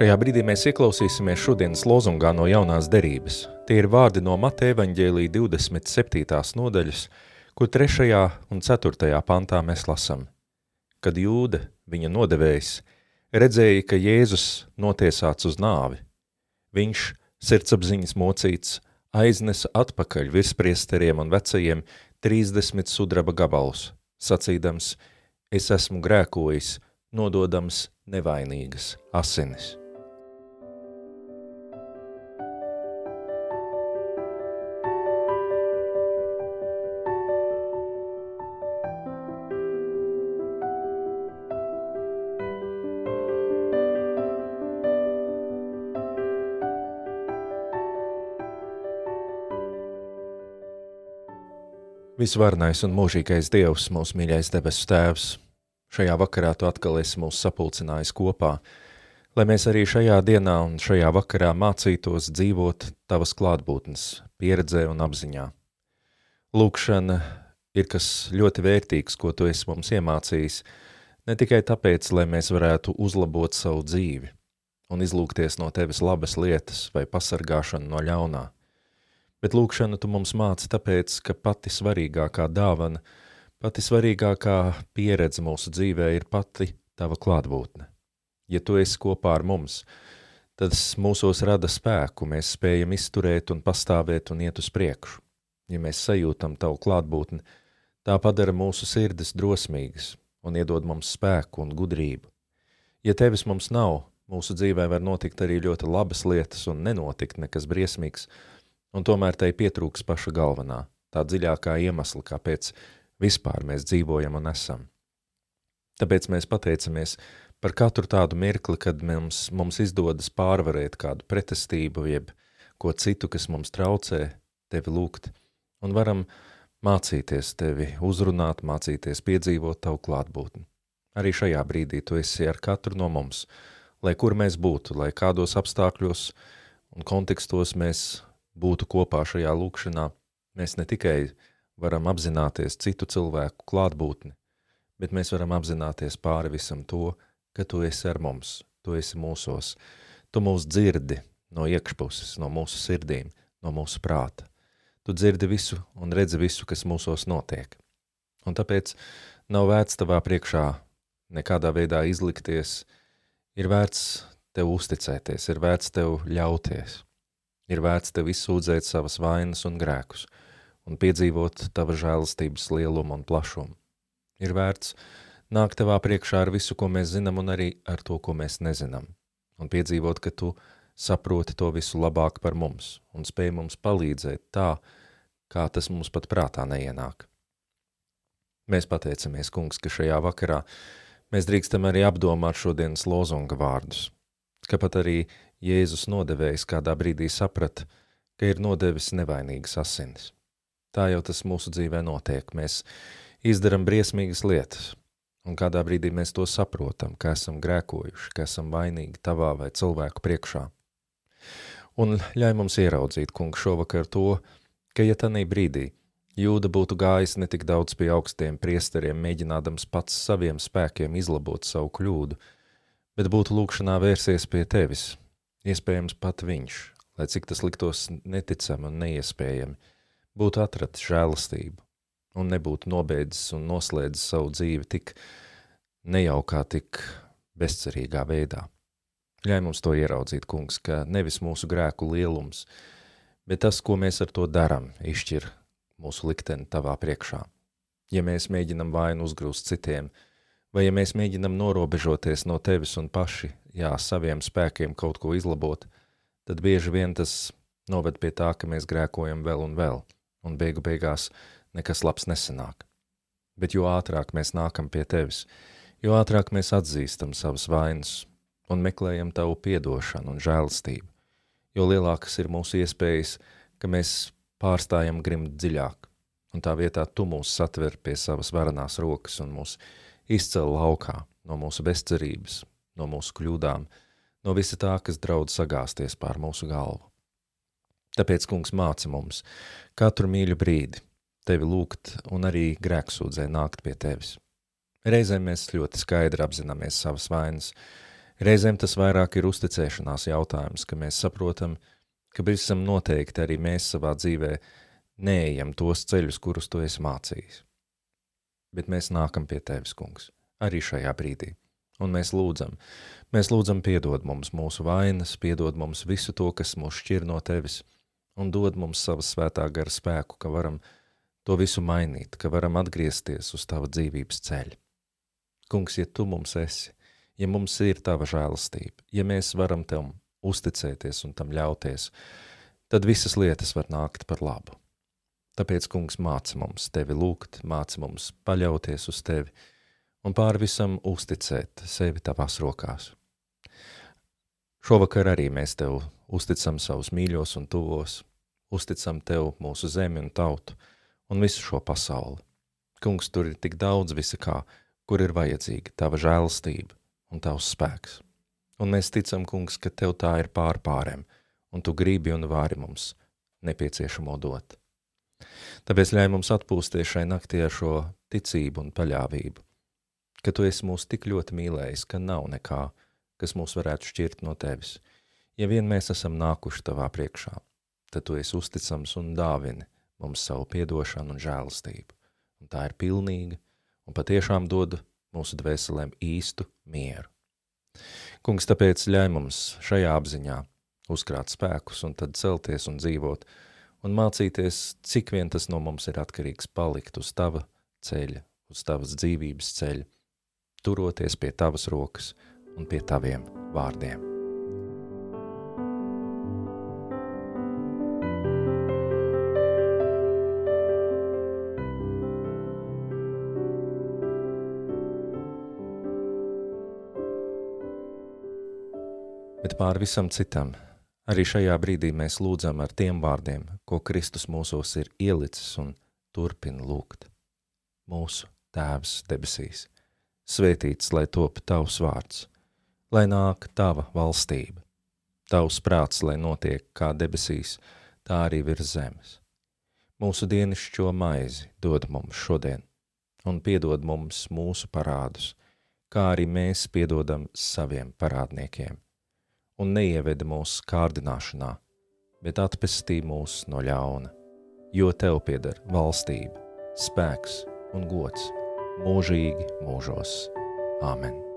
Šajā brīdī mēs ieklausīsimies šodienas lozungā no jaunās derības. Tie ir vārdi no Mateja evaņģēlija 27. nodaļas, kur 3. un 4. pantā mēs lasam. Kad Jūda, viņa nodevējs, redzēja, ka Jēzus notiesāts uz nāvi, viņš, sirdsapziņas mocīts, aiznesa atpakaļ virspriesteriem un vecajiem 30 sudraba gabalus, sacīdams, es esmu grēkojis, nododams nevainīgas asinis. Visvarnais un mūžīgais Dievs, mūsu mīļais debesu Tēvs, šajā vakarā Tu atkal esi mūs sapulcinājis kopā, lai mēs arī šajā dienā un šajā vakarā mācītos dzīvot Tavas klātbūtnes, pieredzē un apziņā. Lūkšana ir kas ļoti vērtīgs, ko Tu esi mums iemācījis, ne tikai tāpēc, lai mēs varētu uzlabot savu dzīvi un izlūgties no Tevis labas lietas vai pasargāšanu no ļaunā, bet lūkšanu Tu mums māci tāpēc, ka pati svarīgākā dāvana, pati svarīgākā pieredze mūsu dzīvē ir pati Tava klātbūtne. Ja Tu esi kopā ar mums, tad mūsos rada spēku, mēs spējam izturēt un pastāvēt un iet uz priekšu. Ja mēs sajūtam Tavu klātbūtni, tā padara mūsu sirdis drosmīgas un iedod mums spēku un gudrību. Ja Tevis mums nav, mūsu dzīvē var notikt arī ļoti labas lietas un nenotikt nekas briesmīgs, un tomēr tai pietrūks paša galvenā, tā dziļākā iemesla, kāpēc vispār mēs dzīvojam un esam. Tāpēc mēs pateicamies par katru tādu mirkli, kad mums izdodas pārvarēt kādu pretestību, jeb ko citu, kas mums traucē, Tevi lūgt, un varam mācīties Tevi uzrunāt, mācīties piedzīvot Tavu klātbūtni. Arī šajā brīdī Tu esi ar katru no mums, lai kur mēs būtu, lai kādos apstākļos un kontekstos mēs būtu kopā šajā lūkšanā, mēs ne tikai varam apzināties citu cilvēku klātbūtni, bet mēs varam apzināties pāri visam to, ka Tu esi ar mums, Tu esi mūsos, Tu mūs dzirdi no iekšpuses, no mūsu sirdīm, no mūsu prāta. Tu dzirdi visu un redzi visu, kas mūsos notiek. Un tāpēc nav vērts Tavā priekšā nekādā veidā izlikties, ir vērts Tev uzticēties, ir vērts Tev ļauties. Ir vērts Tev izsūdzēt savas vainas un grēkus un piedzīvot Tava žēlastības lielumu un plašumu. Ir vērts nākt Tavā priekšā ar visu, ko mēs zinām un arī ar to, ko mēs nezinām, un piedzīvot, ka Tu saproti to visu labāk par mums un spēj mums palīdzēt tā, kā tas mums pat prātā neienāk. Mēs pateicamies, Kungs, ka šajā vakarā mēs drīkstam arī apdomāt šodienas lozunga vārdus, ka pat arī Jēzus nodevējs kādā brīdī saprata, ka ir nodevis nevainīgas asinis. Tā jau tas mūsu dzīvē notiek. Mēs izdaram briesmīgas lietas, un kādā brīdī mēs to saprotam, ka esam grēkojuši, ka esam vainīgi Tavā vai cilvēku priekšā. Un ļauj mums ieraudzīt, Kungs, šovakar to, ka ja tanī brīdī Jūda būtu gājis ne tik daudz pie augstiem priesteriem, mēģinādams pats saviem spēkiem izlabot savu kļūdu, bet būtu lūkšanā vērsies pie Tevis, iespējams pat viņš, lai cik tas liktos neticami un neiespējami, būtu atratis žēlastību un nebūtu nobeidzis un noslēdzis savu dzīvi tik nejaukā, tik bezcerīgā veidā. Ļauj mums to ieraudzīt, Kungs, ka nevis mūsu grēku lielums, bet tas, ko mēs ar to daram, izšķir mūsu likteni Tavā priekšā. Ja mēs mēģinam vainu uzgrūst citiem, vai ja mēs mēģinam norobežoties no Tevis un paši, saviem spēkiem kaut ko izlabot, tad bieži vien tas noved pie tā, ka mēs grēkojam vēl, un beigu beigās nekas labs nesanāk. Bet jo ātrāk mēs nākam pie Tevis, jo ātrāk mēs atzīstam savas vainas un meklējam Tavu piedošanu un žēlastību, jo lielākas ir mūsu iespējas, ka mēs pārstājam grimt dziļāk, un tā vietā Tu mūs satver pie savas varenās rokas un mūs izcel laukā no mūsu bezcerības, no mūsu kļūdām, no visa tā, kas draud sagāsties pār mūsu galvu. Tāpēc, Kungs, māci mums katru mīļu brīdi Tevi lūgt un arī grēksūdzē nākt pie Tevis. Reizēm mēs ļoti skaidri apzināmies savas vainas, Reizēm tas vairāk ir uzticēšanās jautājums, ka mēs saprotam, ka visam noteikti arī mēs savā dzīvē neejam tos ceļus, kurus tu esi mācījis. Bet mēs nākam pie tevis, kungs, arī šajā brīdī. Un mēs lūdzam piedod mums mūsu vainas, piedod mums visu to, kas mūs šķir no tevis, un dod mums savas svētā gara spēku, ka varam to visu mainīt, ka varam atgriezties uz tava dzīvības ceļa. Kungs, ja tu mums esi, ja mums ir tava žēlastība, ja mēs varam tev uzticēties un tam ļauties, tad visas lietas var nākt par labu. Tāpēc, kungs, māci mums tevi lūgt, māci mums paļauties uz tevi un pār visam uzticēt sevi tavās rokās. Šovakar arī mēs tev uzticam savus mīļos un tuvos, uzticam tev mūsu zemi un tautu un visu šo pasauli. Kungs, tur ir tik daudz visa kā, kur ir vajadzīga tava žēlastība un tavs spēks. Un mēs ticam, kungs, ka tev tā ir pāriem, un tu gribi un vari mums nepieciešamo dot. Tāpēc ļauj mums atpūsties šai naktī ar šo ticību un paļāvību, ka tu esi mūs tik ļoti mīlējis, ka nav nekā, kas mūs varētu šķirt no tevis. Ja vien mēs esam nākuši tavā priekšā, tad tu esi uzticams un dāvini mums savu piedošanu un žēlastību. Un tā ir pilnīga un patiešām dod mūsu dvēselēm īstu mieru. Kungs, tāpēc ļauj mums šajā apziņā uzkrāt spēkus un tad celties un dzīvot un mācīties, cik vien tas no mums ir atkarīgs palikt uz tava ceļa, uz tavas dzīvības ceļa, turoties pie tavas rokas un pie taviem vārdiem. Bet pār visam citam, arī šajā brīdī mēs lūdzam ar tiem vārdiem, ko Kristus mūsos ir ielicis un turpina lūgt. Mūsu Tēvs debesīs, svētīts, lai top tavs vārds, lai nāk tava valstība, tavs prāts, lai notiek kā debesīs, tā arī virs zemes. Mūsu dienišķo maizi dod mums šodien, un piedod mums mūsu parādus, kā arī mēs piedodam saviem parādniekiem. Un neievedi mūsu kārdināšanā, bet atpestī mūs no ļauna, jo tev pieder valstība, spēks un gods mūžīgi mūžos. Āmen.